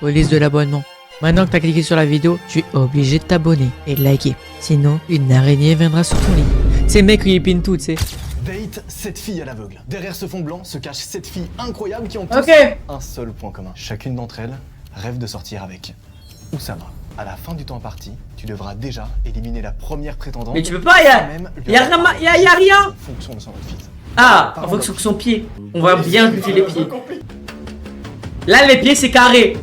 police de l'abonnement. Maintenant que t'as cliqué sur la vidéo, tu es obligé de t'abonner et de liker. Sinon, une araignée viendra sur ton lit. C'est le mec qui épine tout, tu sais. Date 7 filles à l'aveugle. Derrière ce fond blanc se cachent 7 filles incroyables qui ont tous un seul point commun. Chacune d'entre elles rêve de sortir avec Oussama. À la fin du temps imparti, tu devras déjà éliminer la première prétendante. Mais tu peux pas, y'a rien. En fonction de son outfit. Ah, en fonction de son pied. On va bien juger les pieds. Là, les pieds, c'est carré.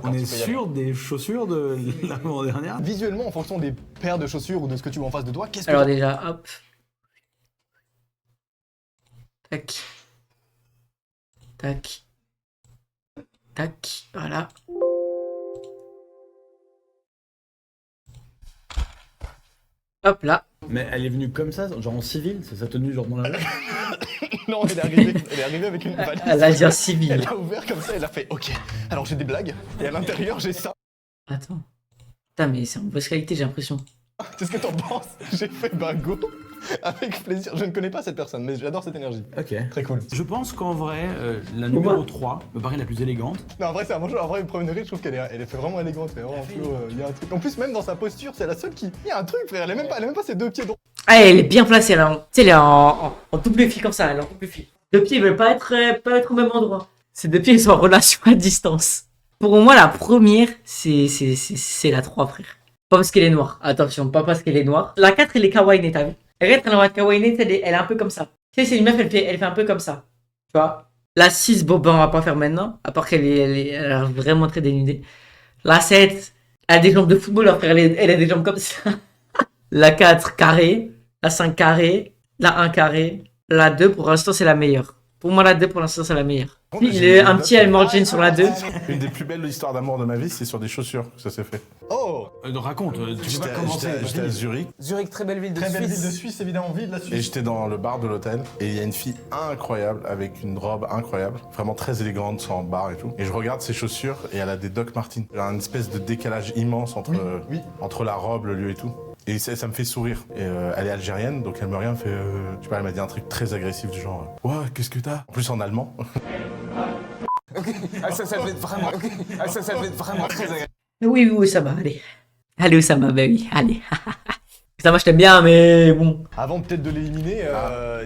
On est sûr des chaussures de l'avant-dernière? Visuellement, en fonction des paires de chaussures ou de ce que tu vois en face de toi, qu'est-ce que... Alors déjà, hop. Tac. Tac. Tac. Voilà. Hop là. Mais elle est venue comme ça, genre en civil, c'est sa tenue genre dans la rue? Non, elle est arrivée avec une valise. Elle a dit un civil. Elle a ouvert comme ça, elle a fait ok. Alors j'ai des blagues, et à l'intérieur j'ai ça. Attends. Putain, mais c'est en basse qualité, j'ai l'impression. Qu'est-ce que t'en penses? J'ai fait go avec plaisir. Je ne connais pas cette personne, mais j'adore cette énergie. Ok. Très cool. Je pense qu'en vrai, la numéro 3 me paraît la plus élégante. Non, en vrai, c'est un bon choix. En vrai, Promenerie, je trouve qu'elle est fait vraiment élégante. Elle est vraiment il y a un truc. En plus, même dans sa posture, c'est la seule qui. Il y a un truc, frère. Elle a même pas ses deux pieds droits. Ah, elle est bien placée là. Tu sais, elle est en double fil comme ça. Elle est en double fil. Deux pieds, ils veulent pas être au même endroit. Ces deux pieds, ils sont en relation à distance. Pour moi, la première, c'est la 3, frère. Pas parce qu'elle est noire. Attention, pas parce qu'elle est noire. La 4, elle est kawaii, t'as vu? La 4, elle est kawaii, elle est un peu comme ça. Tu sais, c'est une meuf, elle fait un peu comme ça. Tu vois? La 6, bon, ben, on va pas faire maintenant. À part qu'elle elle a vraiment très dénudée. La 7, elle a des jambes de footballeur, frère. Elle a des jambes comme ça. La 4, carré. La 5, carré. La 1, carré. La 2, pour l'instant, c'est la meilleure. Pour moi, la 2, pour l'instant, c'est la meilleure. Il est un petit Elmorgine sur la 2. Une des plus belles histoires d'amour de ma vie, c'est sur des chaussures que ça s'est fait. Oh! Raconte, tu peux pas commencer. J'étais à Zurich. Zurich, très belle ville de Très Suisse. belle ville de Suisse, évidemment, ville de la Et Suisse. j'étais dans le bar de l'hôtel et il y a une fille incroyable avec une robe incroyable, vraiment très élégante, sans barre et tout. Et je regarde ses chaussures et elle a des Doc Martens. Il y a une espèce de décalage immense entre, entre la robe, le lieu et tout. Et ça me fait sourire. Et elle est algérienne, donc elle me regarde, fait, je sais pas, elle m'a dit un truc très agressif du genre, ouais, qu'est-ce que t'as? En plus en allemand. Ok, ah, ça devait être vraiment, ok. Ah, ça devait être vraiment très agréable. Oui, ça va, allez. Allez, Oussama, bah oui, allez. Oussama, je t'aime bien, mais bon. Avant peut-être de l'éliminer,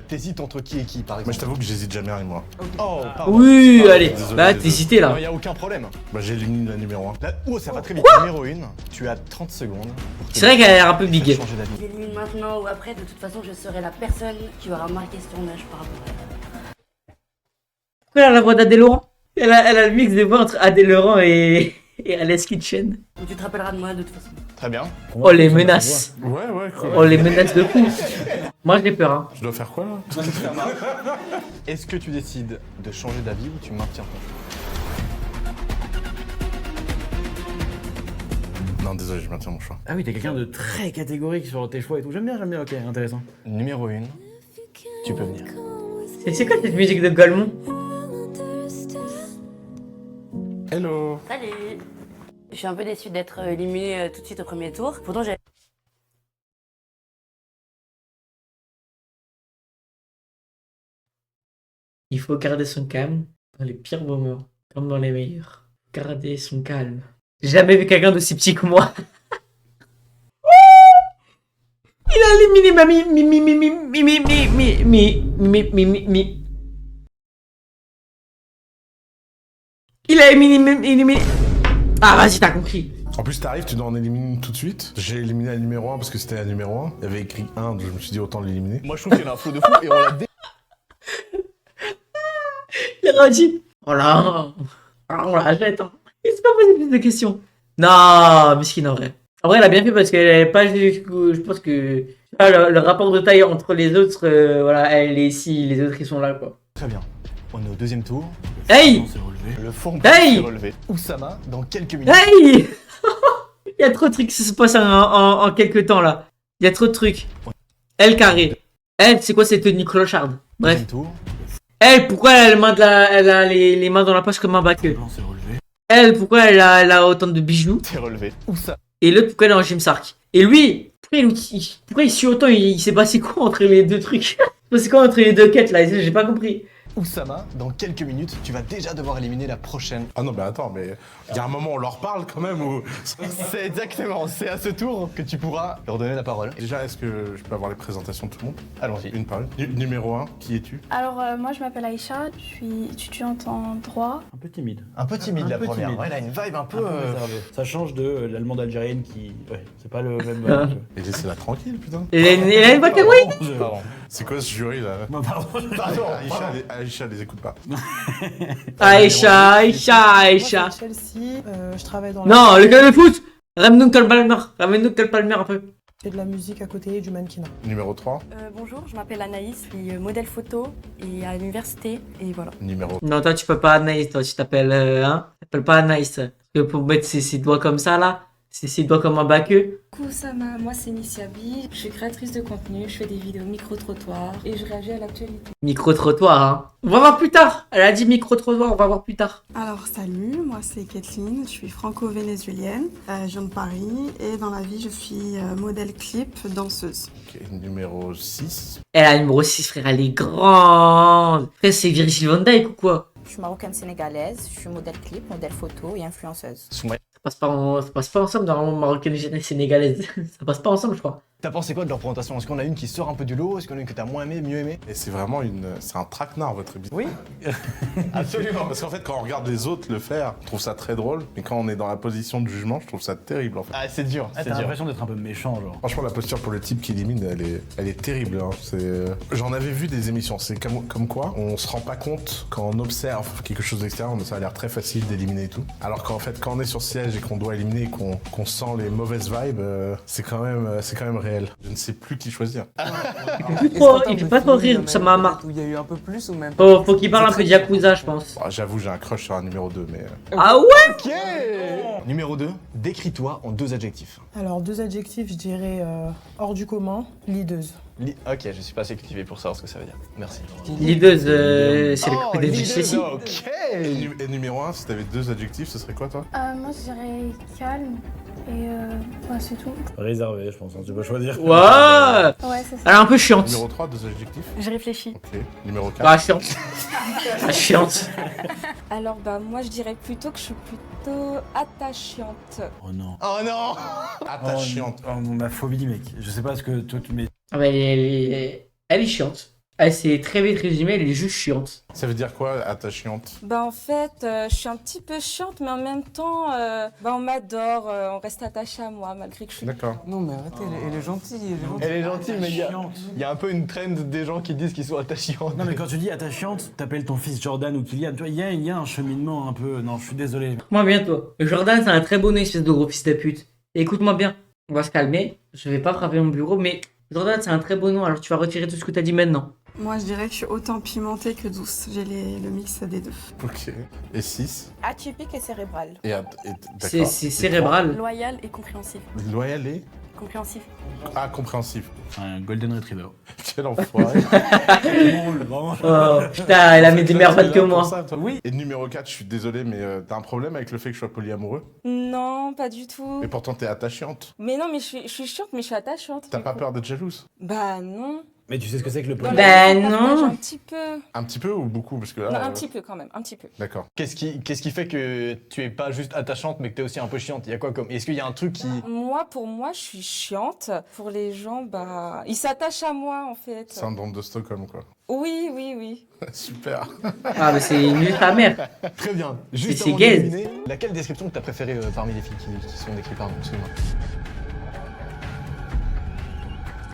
t'hésites entre qui et qui, par Moi exemple? je t'avoue que j'hésite jamais avec moi. Oh, pardon. Oui, Pardon. allez. Désolé, Bah, désolé. t'hésitais là. Non, y a aucun problème. Bah j'élimine la numéro 1. Là, oh, ça va très vite. Numéro 1, tu as 30 secondes. C'est vrai qu'elle a l'air un peu big. Changer d'avis. J'élimine maintenant ou après, de toute façon, je serai la personne qui aura marqué son âge par rapport à elle. Pourquoi elle a la voix d'Adèle Laurent? Elle a le mix de voix entre Adèle Laurent et Alice Kitchen. Tu te rappelleras de moi de toute façon. Très bien. Oh, les menaces. Ouais, cool. Oh, les menaces de fou. Moi, j'ai peur, hein. Je dois faire quoi là? Est-ce que tu décides de changer d'avis ou tu maintiens ton choix? Non, désolé, je maintiens mon choix. Ah oui, t'es quelqu'un de très catégorique sur tes choix et tout. J'aime bien, ok, intéressant. Numéro 1, tu peux venir. C'est quoi cette musique de Golemont? Hello. Salut. Je suis un peu déçue d'être éliminée tout de suite au premier tour. Pourtant, j'ai... Il faut garder son calme dans les pires moments, comme dans les meilleurs. Garder son calme. J'ai jamais vu quelqu'un d'aussi petit que moi. Il a éliminé ma Il a éliminé... Ah, vas-y, t'as compris. En plus t'arrives, tu dois en éliminer tout de suite. J'ai éliminé la numéro 1 parce que c'était la numéro 1. Il y avait écrit 1, donc je me suis dit autant l'éliminer. Moi, je trouve qu'il y a un flot de fou et on l'a Il a dit... Oh là, on la jette, hein. C'est pas posé plus de questions. Non, miskin, en vrai. En vrai, elle a bien fait parce qu'elle avait pas... Je pense que... Le rapport de taille entre les autres, voilà, elle est ici, les autres, ils sont là, quoi. Très bien. On est au deuxième tour. Hey! Le fond Hey! s'est relevé. Oussama, dans quelques minutes. Hey! Il y a trop de trucs qui se passent en quelques temps, là. Il y a trop de trucs. Elle, carré. Elle, c'est quoi cette tenue clocharde? Bref. Deuxième tour. Elle, pourquoi elle a les mains dans la poche comme un baqueux? Elle, pourquoi elle a autant de bijoux? C'est relevé. Oussama. Et l'autre, pourquoi elle est en gym sark? Et lui, pourquoi il suit autant? Il s'est passé quoi entre les deux trucs? C'est quoi entre les deux quêtes là? J'ai pas compris. Oussama, dans quelques minutes, tu vas déjà devoir éliminer la prochaine. Ah non, mais attends, mais il y a un moment où on leur parle quand même ou... C'est exactement, c'est à ce tour que tu pourras leur donner la parole. Déjà, est-ce que je peux avoir les présentations de tout le monde? Allons-y. Une par une. Numéro 1, qui es-tu? Alors moi je m'appelle Aïcha, je suis étudiante en droit. Un peu timide. Un peu timide la peu première. timide. Ouais, elle a une vibe un peu. Réservé. Ça change de l'allemande algérienne qui. Ouais, c'est pas le même. Et laissez-la tranquille, putain. Il a une voix kawaii. Pardon. C'est quoi ce jury là? Non, pardon. Aïcha, les écoute pas. Aïcha. Moi, c'est Chelsea, je travaille dans la... Non, le gars de foot. Ramène-nous Cole Palmer un peu. Je fais de la musique à côté et du mannequinat. Numéro 3. Bonjour, je m'appelle Anaïs, je suis modèle photo et à l'université et voilà. Numéro. Non, toi tu peux pas Anaïs, toi tu t'appelles hein? Tu t'appelles pas Anaïs. Parce que pour mettre ses doigts comme ça là, ses doigts comme un baqueux. Coucou Sama, moi c'est Nisiabi, je suis créatrice de contenu, je fais des vidéos micro-trottoirs et je réagis à l'actualité. Micro-trottoir, hein. On va voir plus tard. Elle a dit micro-trottoir, on va voir plus tard. Alors salut, moi c'est Kathleen, je suis franco-vénézuélienne, je viens de Paris et dans la vie je suis modèle clip, danseuse. Ok, numéro 6. Elle a numéro 6, frère, elle est grande. Frère, c'est Virgil van Dijk ou quoi? Je suis marocaine sénégalaise, je suis modèle clip, modèle photo et influenceuse. Ça passe pas ensemble normalement, marocaine et sénégalaise. Ça passe pas ensemble, je crois. T'as pensé quoi de leur présentation? Est-ce qu'on a une qui sort un peu du lot? Est-ce qu'on a une que t'as moins aimé, mieux aimé? Et c'est vraiment c'est un traquenard votre émission. Oui. Absolument. Parce qu'en fait, quand on regarde les autres le faire, je trouve ça très drôle. Mais quand on est dans la position de jugement, je trouve ça terrible en fait. Ah, c'est dur. T'as l'impression d'être un peu méchant, genre. Franchement, la posture pour le type qui élimine, elle est terrible. Hein. J'en avais vu des émissions. C'est comme quoi, on se rend pas compte quand on observe quelque chose d'extérieur, mais ça a l'air très facile d'éliminer et tout. Alors qu'en fait, quand on est sur siège et qu'on doit éliminer, et qu'on sent les mauvaises vibes, c'est quand même réel. Je ne sais plus qui choisir. Il fait pas trop rire, ça m'a marre. Il y a eu un peu plus ou même Faut qu'il parle un peu de Yakuza, je pense. Bon, j'avoue, j'ai un crush sur un numéro 2, mais... Ah ouais? Ok. Numéro 2, décris-toi en 2 adjectifs. Alors 2 adjectifs, je dirais hors du commun, leaduse. Ok, je suis pas assez cultivé pour savoir ce que ça veut dire. Merci. Leaduse, c'est le côté des Jessie. Ok. Et numéro 1, si t'avais 2 adjectifs, ce serait quoi toi? Moi je dirais calme et c'est tout. Réservé, je pense, hein, tu peux choisir. Ouais. Ouais c'est ça. Elle est un peu chiante. Numéro 3, 2 adjectifs. Je réfléchis. Ok. Numéro 4. Ah, chiante. Ah, chiante. Alors moi je dirais plutôt que je suis plutôt attachante. Oh non. Oh non. Attachante. Oh, ma phobie, mec. Je sais pas ce que toi tu mets. Ah bah, elle est chiante. Elle s'est très vite résumée, elle est juste chiante. Ça veut dire quoi, attachante? En fait, je suis un petit peu chiante, mais en même temps, on m'adore, on reste attaché à moi malgré que je suis... D'accord. Non mais arrêtez, elle est gentille. Elle est gentille, mais il y a un peu une trend des gens qui disent qu'ils sont attachants. Non mais quand tu dis attachante, t'appelles ton fils Jordan ou Kylian, tu vois, il y a un cheminement un peu... Non, je suis désolé. Moi bien toi. Jordan c'est un très bon espèce de gros fils de pute. Et écoute-moi bien, on va se calmer. Je vais pas frapper mon bureau, mais Jordan c'est un très beau nom, alors tu vas retirer tout ce que t'as dit maintenant. Moi je dirais que je suis autant pimentée que douce, j'ai le mix des deux. Ok. Et 6. Atypique et cérébrale. C'est cérébral. Loyal et compréhensif. Loyal et... Compréhensif. Ah, compréhensif. Un golden retriever. Quel enfoiré. Vraiment. Oh putain, elle a mis des meilleures vannes que moi. Oui. Et numéro 4, je suis désolé, mais t'as un problème avec le fait que je sois polyamoureux? Non, pas du tout. Et pourtant, t'es attachante. Mais non, mais je suis chiante, mais je suis attachante. T'as pas peur d'être jalouse? Bah non. Mais tu sais ce que c'est que le Dans poly? la Ben vie, on partage non. Un petit peu. Un petit peu ou beaucoup? Parce que là... Non, un petit peu quand même, un petit peu. D'accord. Qu'est-ce qui fait que tu es pas juste attachante, mais que t'es aussi un peu chiante? Il y a quoi comme... Est-ce qu'il y a un truc qui... Pour moi, je suis chiante. Pour les gens, ils s'attachent à moi, en fait. Syndrome de Stockholm, quoi. Oui. Super. Ah bah c'est nul ta mère. Très bien. Juste c'est avant gaze. d'éliminer, laquelle description que t'as préférée parmi les filles qui sont décrites par nous? Excuse-moi.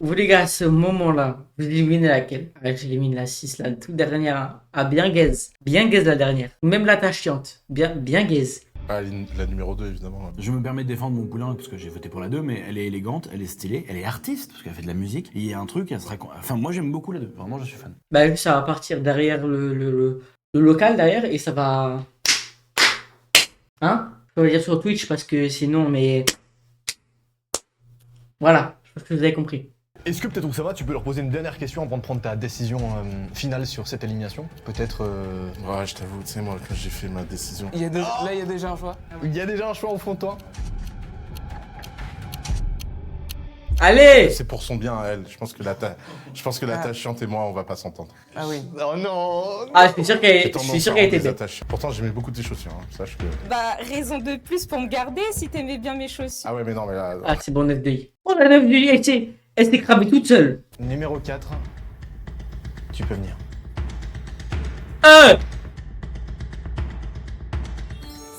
Vous les gars, à ce moment-là, vous éliminez laquelle? Ah, j'élimine la 6, la toute dernière. Ah, bien gaze. Bien gaze la dernière. Même la tâche chiante. Bien gaze. Ah, la numéro 2, évidemment. Je me permets de défendre mon poulain parce que j'ai voté pour la 2, mais elle est élégante, elle est stylée, elle est artiste parce qu'elle fait de la musique. Et il y a un truc, elle sera... Enfin, moi j'aime beaucoup la 2, vraiment je suis fan. Bah, ça va partir derrière le local derrière et ça va. Hein? Je peux le dire sur Twitch parce que sinon, mais. Voilà, je pense que vous avez compris. Est-ce que peut-être Oussama, tu peux leur poser une dernière question avant de prendre ta décision finale sur cette élimination? Peut-être... Ouais, je t'avoue, tu sais, moi, quand j'ai fait ma décision... Là, il y a déjà un choix. Il y a déjà un choix au fond de toi? Allez. C'est pour son bien à elle. Je pense que la tâche chiante et moi, on va pas s'entendre. Ah oui. Oh non. Ah, je suis sûr qu'elle J'ai tendance à était rendre les belle. attaches. Pourtant, j'aimais beaucoup tes chaussures. Hein. Sache que... Bah, raison de plus pour me garder si t'aimais bien mes chaussures. Ah ouais, mais non, mais là... Ah, c'est bon, 9 de I. Oh, la 9 de I, elle s'est cramée toute seule. Numéro 4. Tu peux venir.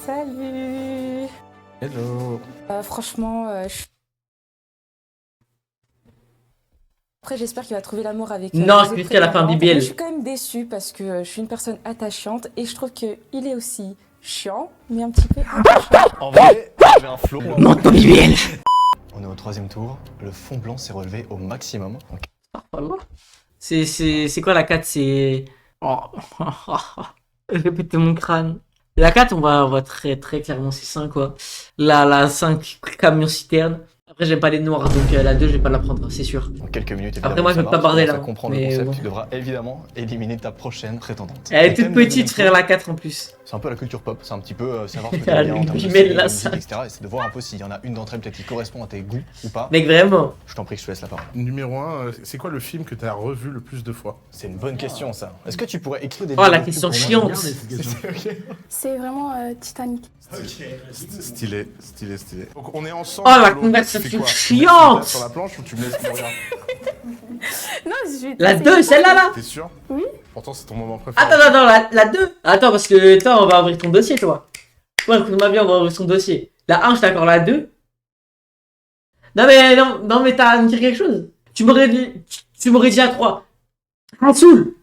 Salut. Hello. Franchement, après, j'espère qu'il va trouver l'amour avec Non, les c'est autres qu'elle a fait un prétendants. BBL. Mais je suis quand même déçue parce que je suis une personne attachante et je trouve qu'il est aussi chiant, mais un petit peu attachant. En vrai, j'avais un flow. Non, ton BBL. On est au 3e tour. Le fond blanc s'est relevé au maximum. C'est quoi la 4? C'est... Oh. J'ai pété mon crâne. La 4, on va très clairement, c'est 5 quoi. La 5, camion citerne. Après, j'aime pas les noirs, donc la 2, je vais pas la prendre, c'est sûr. Dans quelques minutes, Après, moi, je vais pas barder là. Comprendre Mais le concept, bon. tu devras évidemment éliminer ta prochaine prétendante. Elle est Le toute thème du petite, deuxième frère, tour, la 4 en plus. C'est un peu la culture pop, c'est un petit peu savoir ce que Elle t'aimes bien en termes de lui met séries, de de la musique, salle. etc. Et c'est de voir un peu s'il y en a une d'entre elles peut-être qui correspond à tes goûts ou pas. Mec, vraiment. Je t'en prie, je te laisse la parole. Numéro 1, c'est quoi le film que t'as revu le plus de fois? C'est une bonne question ça. Est-ce que tu pourrais écrire des Oh, la vidéos question pour moi chiante. Ok. C'est vraiment Titanic. Stylé. Donc on est ensemble. Oh, la Flo. conversation Tu fais quoi? chiante. Tu me laisses sur la planche ou tu me laisses mourir? Non, je vais La 2, celle-là là. T'es sûr? Oui. Pourtant c'est ton moment préféré. Attends, la 2. Attends, parce que toi, on va ouvrir ton dossier, toi. Ouais, écoute-moi bien, on va ouvrir son dossier. La 1, je suis d'accord, la 2. Non, mais t'as à me dire quelque chose. Tu m'aurais dit la 3. Ah, saoul.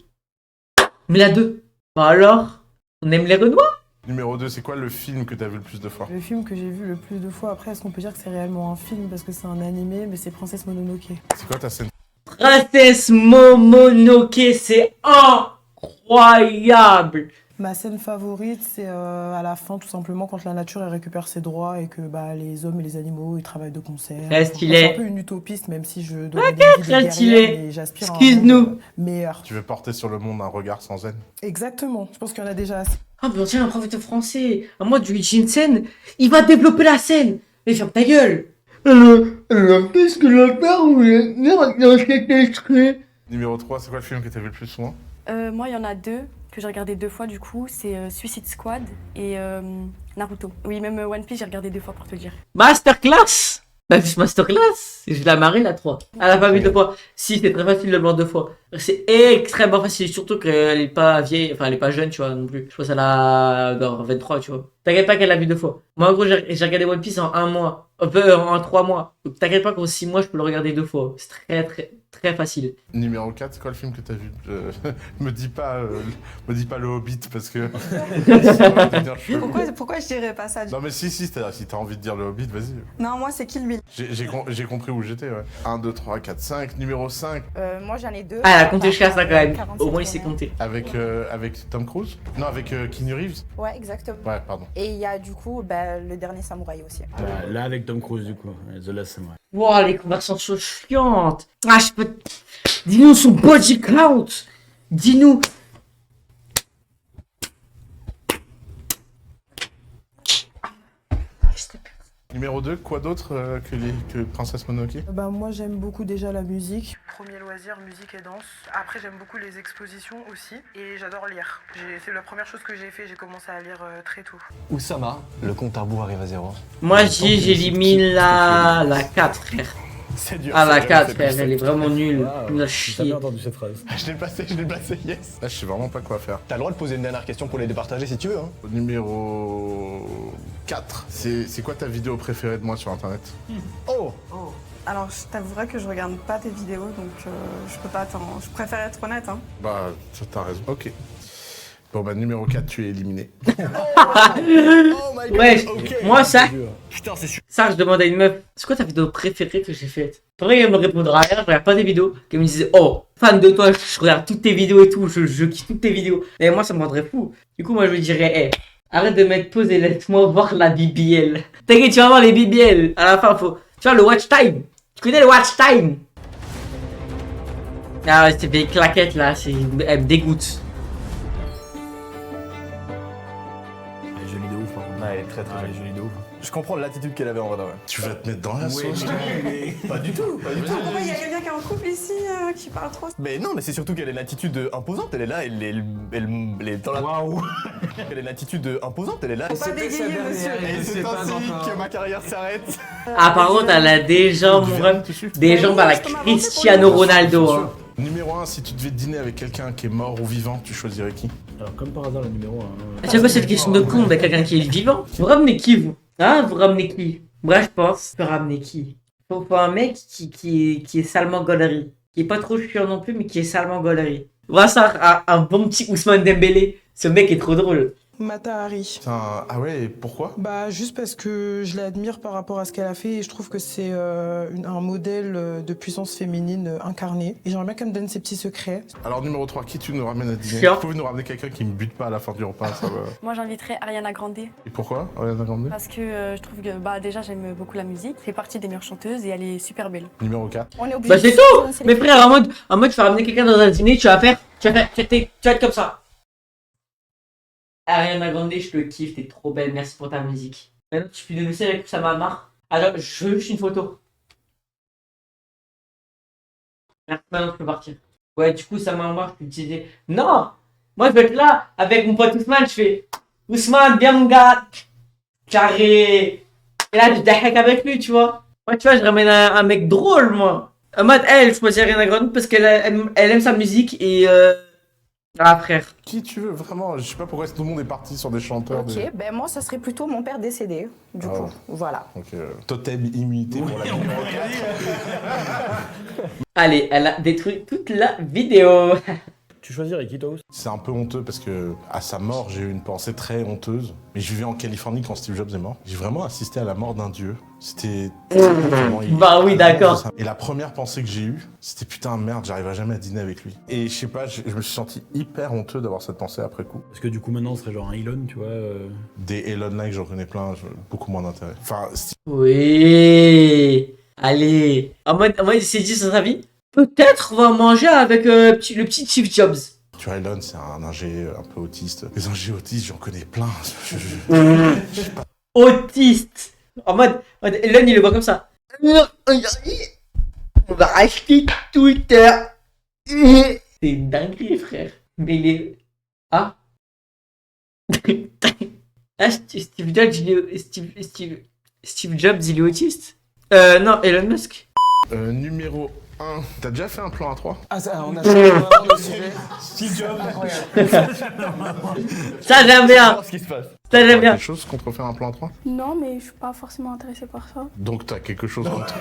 Mais la 2. Bah alors, on aime les Renois. Numéro 2, c'est quoi le film que t'as vu le plus de fois? Le film que j'ai vu le plus de fois, après, est-ce qu'on peut dire que c'est réellement un film parce que c'est un animé, mais c'est Princesse Mononoke. C'est quoi ta scène? Princesse Momonoke, c'est incroyable. Ma scène favorite, c'est à la fin, tout simplement, quand la nature elle récupère ses droits et que les hommes et les animaux ils travaillent de concert. Très stylé. C'est un peu une utopiste, même si je dois des vies de très stylé. guerrière, mais j'aspire à un Excuse-nous. monde meilleur. Tu veux porter sur le monde un regard sans haine? Exactement, je pense qu'il y en a déjà assez. Ah, mais on tient un prof de français. À moi, du Jinsen, il va développer la scène. Mais ferme ta gueule. Qu'est-ce que la peur Numéro 3, c'est quoi le film que t'as vu le plus souvent? Moi, il y en a 2 que j'ai regardé 2 fois du coup. C'est Suicide Squad et Naruto. Oui, même One Piece, j'ai regardé 2 fois pour te dire. Masterclass. Bah, juste masterclass. Je la marie la 3. Elle a pas vu 2 fois. Si, c'est très facile de le voir 2 fois. C'est extrêmement facile. Surtout qu'elle est pas vieille. Enfin, elle est pas jeune, tu vois, non plus. Je pense qu'elle a genre 23, tu vois. T'inquiète pas qu'elle l'a vu 2 fois. Moi, en gros, j'ai regardé One Piece en 1 mois. En 3 mois. Donc, t'inquiète pas qu'en 6 mois, je peux le regarder 2 fois. C'est très facile. Numéro 4, c'est quoi le film que t'as vu? Me dis pas le Hobbit parce que... Pourquoi je dirais pas ça? Non mais si t'as envie de dire le Hobbit, vas-y. Non, moi c'est Kill Bill. J'ai compris où j'étais, ouais. 1, 2, 3, 4, 5. Numéro 5. Moi j'en ai 2. Ah, elle a compté jusqu'à ça quand même. Au moins, il s'est compté. Avec Tom Cruise? Non, avec Keanu Reeves? Ouais, exactement. Ouais, pardon. Et il y a du coup le dernier samouraï aussi. Là, avec Tom Cruise, du coup. The Last Samurai. Wow, les conversations chiantes. Ah, je peux... Dis-nous son body count. Dis-nous... Numéro 2, quoi d'autre que Princesse Mononoke? Moi j'aime beaucoup déjà la musique. Premier loisir, musique et danse. Après j'aime beaucoup les expositions aussi et j'adore lire. C'est la première chose que j'ai fait, j'ai commencé à lire très tôt. Oussama, le compte à rebours arrive à 0. Moi, j'élimine la 4, frère. C'est dur. Ah, la c'est 4, dur, frère, c'est elle est dur. vraiment nulle. Nul à J'ai chier. jamais entendu cette phrase. Je l'ai placé, yes. Là, je sais vraiment pas quoi faire. T'as le droit de poser une dernière question pour les départager si tu veux. Hein. Numéro 4, c'est quoi ta vidéo préférée de moi sur internet? Oh. Alors je t'avouerai que je regarde pas tes vidéos donc je peux pas je préfère être honnête hein. Bah, t'as raison. Ok. Bon bah numéro 4, tu es éliminé. Oh my god. Ouais, ok. moi, ça, Putain, c'est sûr. je demande à une meuf, c'est quoi ta vidéo préférée que j'ai faite? Faudrait qu'elle me répondra rien, je regarde pas des vidéos. Qu'elle me disait, oh, fan de toi, je regarde toutes tes vidéos et tout, je kiffe toutes tes vidéos. Et moi, ça me rendrait fou. Du coup, moi, je lui dirais, hey, arrête de mettre pause et laisse-moi voir la BBL. T'inquiète, tu vas voir les BBL. À la fin, faut. Tu vois, le watch time. Tu connais le watch time? Ah ouais, c'est des claquettes là, elle me dégoûte. Elle est jolie de ouf, par contre. Ouais, elle est très Elle est jolie de ouf. Je comprends l'attitude qu'elle avait en vrai. Tu vas te mettre dans la sauce. Pas du tout, pas du tout. Pourquoi il y a quelqu'un qui est en couple ici qui parle trop? Mais non, mais c'est surtout qu'elle a une attitude imposante. Elle est là, elle est dans la. Waouh. Elle a une attitude imposante. Elle est là. Faut pas bégayer, monsieur. Et c'est ainsi que ma carrière s'arrête. Ah, par contre, elle a des jambes, mon ref. Des jambes à la Cristiano Ronaldo. Hein. Numéro 1, si tu devais dîner avec quelqu'un qui est mort ou vivant, tu choisirais qui? Alors, comme par hasard, le numéro 1. C'est quoi cette question de con avec quelqu'un qui est vivant? Vous ramenez qui, vous? Hein? Vous ramenez qui? Moi, je pense. Tu peux ramener qui? Faut un mec qui est salement gaulerie. Qui est pas trop chiant non plus, mais qui est salement gaulerie. Voilà ça, un bon petit Ousmane Dembélé. Ce mec est trop drôle. Mata Hari. Ah ouais, et pourquoi? Bah juste parce que je l'admire par rapport à ce qu'elle a fait et je trouve que c'est un modèle de puissance féminine incarnée. Et j'aimerais bien qu'elle me donne ses petits secrets. Alors numéro 3, qui tu nous ramènes à dîner? Sûr. Vous pouvez nous ramener quelqu'un qui me bute pas à la fin du repas, ça va. Moi j'inviterais Ariana Grande Et pourquoi Ariana Grande? parce que je trouve que bah déjà j'aime beaucoup la musique, elle fait partie des meilleures chanteuses et elle est super belle. Numéro 4. On est obligé. Bah, c'est tout! Mais frère, en mode, tu vas ramener quelqu'un dans un dîner, tu vas être comme ça. Ariana Grande, je te kiffe, t'es trop belle, merci pour ta musique. Maintenant, tu peux nous laisser avec ça m'a marre. Alors, je veux juste une photo. Merci, maintenant, tu peux partir. Ouais, du coup, ça m'a marre, je peux te dire. Non! Moi, je vais être là, avec mon pote Ousmane, je fais Ousmane, bien mon gars! Carré! Et là, je dahek avec lui, tu vois. Moi, tu vois, je ramène un mec drôle, moi. En mode, elle, je choisis Ariana Grande parce qu'elle elle aime sa musique et ah, frère. Qui tu veux, vraiment? Je sais pas pourquoi tout le monde est parti sur des chanteurs. Ok, ben moi ça serait plutôt mon père décédé, du coup, voilà. Donc, totem immunité pour la numéro 4. Allez, elle a détruit toute la vidéo. Tu choisirais qui, toi? C'est un peu honteux parce que à sa mort, j'ai eu une pensée très honteuse. Mais je vivais en Californie quand Steve Jobs est mort. J'ai vraiment assisté à la mort d'un dieu. C'était... Bah oui, d'accord. Et la première pensée que j'ai eue, c'était putain, merde, j'arriverai jamais à dîner avec lui. Et je sais pas, je me suis senti hyper honteux d'avoir cette pensée après coup. Parce que du coup, maintenant, ce serait genre un Elon, tu vois. Des Elon-like, j'en connais plein, beaucoup moins d'intérêt. Enfin, Oui. Allez. En mode, il s'est dit sur sa vie. Peut-être on va manger avec le petit Steve Jobs. Tu vois, Elon, c'est un ingé un peu autiste. Les ingés autistes, j'en connais plein. Autiste. En mode, Elon, il le voit comme ça. On va acheter Twitter. C'est une dinguerie, frère. Mais il est... Ah. Ah, Steve Jobs, Steve Jobs, il est autiste. Non, Elon Musk. Numéro 1. T'as déjà fait un plan A3? Ah, ça, on a changé vraiment de sujet. Steve Jobs. Incroyable. Ça, j'aime bien. Ce qui se passe. Ça, j'aime bien. Quelque chose contre faire un plan A3? Non mais je suis pas forcément intéressée par ça. Donc t'as quelque chose contre...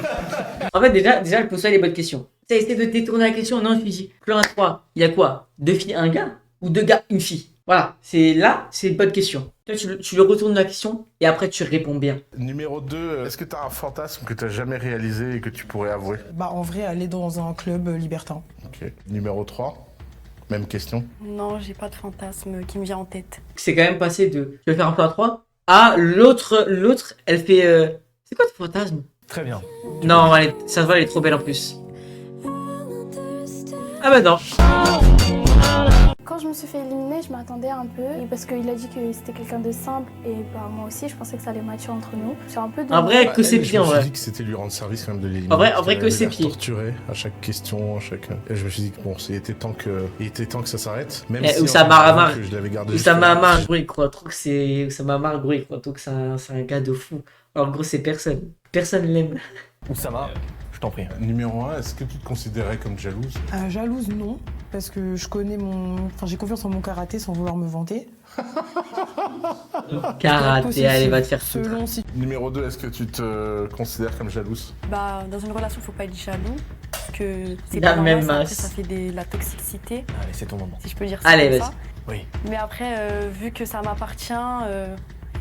En fait, déjà, elle pose ça les bonnes questions. T'as essayé de détourner la question. Non, je me dis, plan A3, il y a quoi? 2 filles, un gars? Ou 2 gars, une fille? Voilà, c'est une bonne question. Toi, tu le retournes la question et après tu réponds bien. Numéro 2, est-ce que t'as un fantasme que t'as jamais réalisé et que tu pourrais avouer? Bah en vrai aller dans un club libertin. Ok. Numéro 3, même question. Non, j'ai pas de fantasme qui me vient en tête. C'est quand même passé de je vais faire un plan A3 à l'autre, elle fait. C'est quoi ton fantasme? Très bien. Non, ça se voit, elle est trop belle en plus. Ah bah non. Quand je me suis fait éliminer, je m'attendais un peu, parce qu'il a dit que c'était quelqu'un de simple, et bah moi aussi, je pensais que ça allait matcher entre nous. C'est un peu de... En vrai, que c'est pire, en Je me vrai. suis dit que c'était lui rendre service quand même de l'éliminer. En vrai que c'est pire. Torturé à chaque question, à chaque... Et je me suis dit que bon, il était temps que ça s'arrête. Même Eh, si Oussama Hamar. je l'avais gardé. Oussama Hamar, gros, il croit trop que c'est... Oussama Hamar, gros, il croit trop que c'est un gars de fou. Alors gros, c'est personne. Personne l'aime. Oussama, je t'en prie. Numéro 1, est-ce que tu te considérais comme jalouse? Jalouse non, parce que je connais j'ai confiance en mon karaté sans vouloir me vanter. Karaté, allez, va te faire foutre. Numéro 2, est-ce que tu te considères comme jalouse? Bah dans une relation faut pas être jaloux, parce que c'est La pas même normal, masse. ça fait de la toxicité. Allez, c'est ton moment. Si je peux dire ça Allez, comme vas-y. ça. Oui. Mais après, vu que ça m'appartient,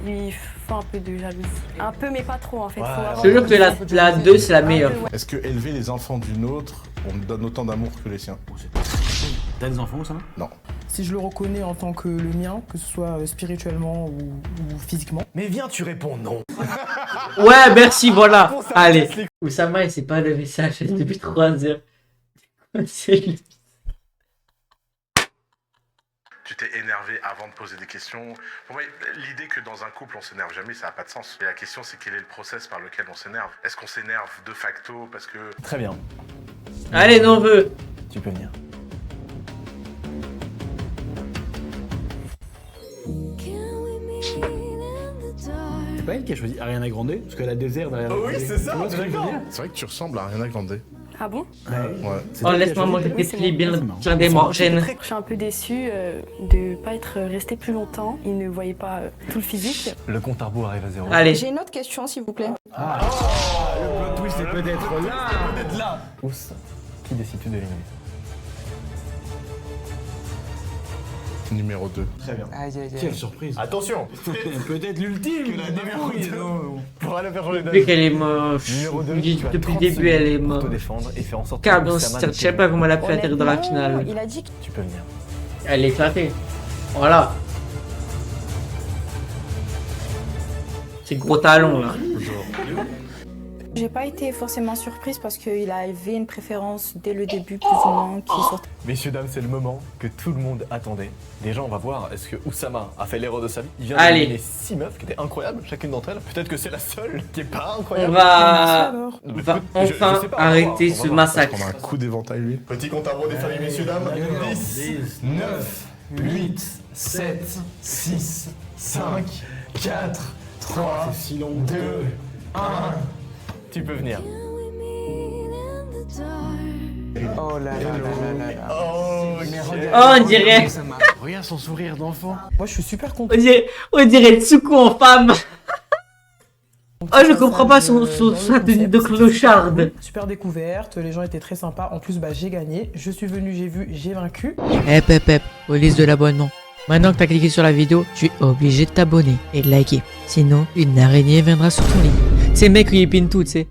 il faut un peu de jalousie. Un peu, mais pas trop en fait. Ouais, Faut avoir Je te jure que la 2, c'est la meilleure. Est-ce que élever les enfants d'une autre, on donne autant d'amour que les siens? T'as des enfants, ça? Non. Si je le reconnais en tant que le mien, que ce soit spirituellement ou physiquement. Mais viens, tu réponds non. Ouais, merci, voilà. Allez. Oussama, il sait pas le message depuis 3 heures. C'est lui. Tu t'es énervé avant de poser des questions. Pour moi, l'idée que dans un couple on s'énerve jamais, ça n'a pas de sens. Et la question c'est quel est le process par lequel on s'énerve. Est-ce qu'on s'énerve de facto parce que... Très bien. Allez, n'en veux. Tu peux venir. C'est pas elle qui a choisi Ariana Grande parce qu'elle a désert derrière. Oh oui, c'est ça, Tu vois ce que je veux dire C'est vrai que tu ressembles à Ariana Grande. Ah bon? Ouais. Oh, laisse-moi manger tes plis bien plein des morgènes. Je suis un peu déçue de pas être restée plus longtemps. Ils ne voyaient pas tout le physique. Le compte à rebours arrive à 0. Allez. J'ai une autre question, s'il vous plaît. Ah, le plot twist est peut-être là. Ous, qui décide-tu d'éliminer? Numéro 2. Très bien. Quelle surprise. Attention. Peut-être l'ultime. numéro 2. Pour aller faire changer Vu qu'elle est moche. Numéro 2, Depuis le début, elle est pour moche. te défendre et faire en sorte Car que dans Oussama je ne sais pas comment elle a pu atterrir dans la Honnêtement, finale. Il a dit que Tu peux venir. Elle est éclatée. Voilà. C'est gros talon là. j'ai pas été forcément surprise parce qu'il avait une préférence dès le début, plus ou moins, qui sortait. Messieurs, dames, c'est le moment que tout le monde attendait. Déjà, on va voir, est-ce que Oussama a fait l'erreur de sa vie? Il vient Allez. d'éliminer 6 meufs qui étaient incroyables, chacune d'entre elles. Peut-être que c'est la seule qui est pas incroyable. On va Je enfin sais pas, arrêter on va ce voir. massacre. On a un coup d'éventail lui. Petit compte à rebours des familles, messieurs, dames. 10, 9, 8, 7, 6, 5, 4, 3, 2, 1. Tu peux venir. Oh là là là là là. Oh, Oh, on dirait. Regarde son sourire d'enfant. Moi, je suis super content. On dirait Tsuko en femme. Oh, je comprends pas sa tenue de clocharde. Super découverte, les gens étaient très sympas. En plus, bah, j'ai gagné. Je suis venu, j'ai vu, j'ai vaincu. Hep, police de l'abonnement. Maintenant que t'as cliqué sur la vidéo, tu es obligé de t'abonner et de liker. Sinon, une araignée viendra sur ton lit. C'est mec qui épine tout, tu sais.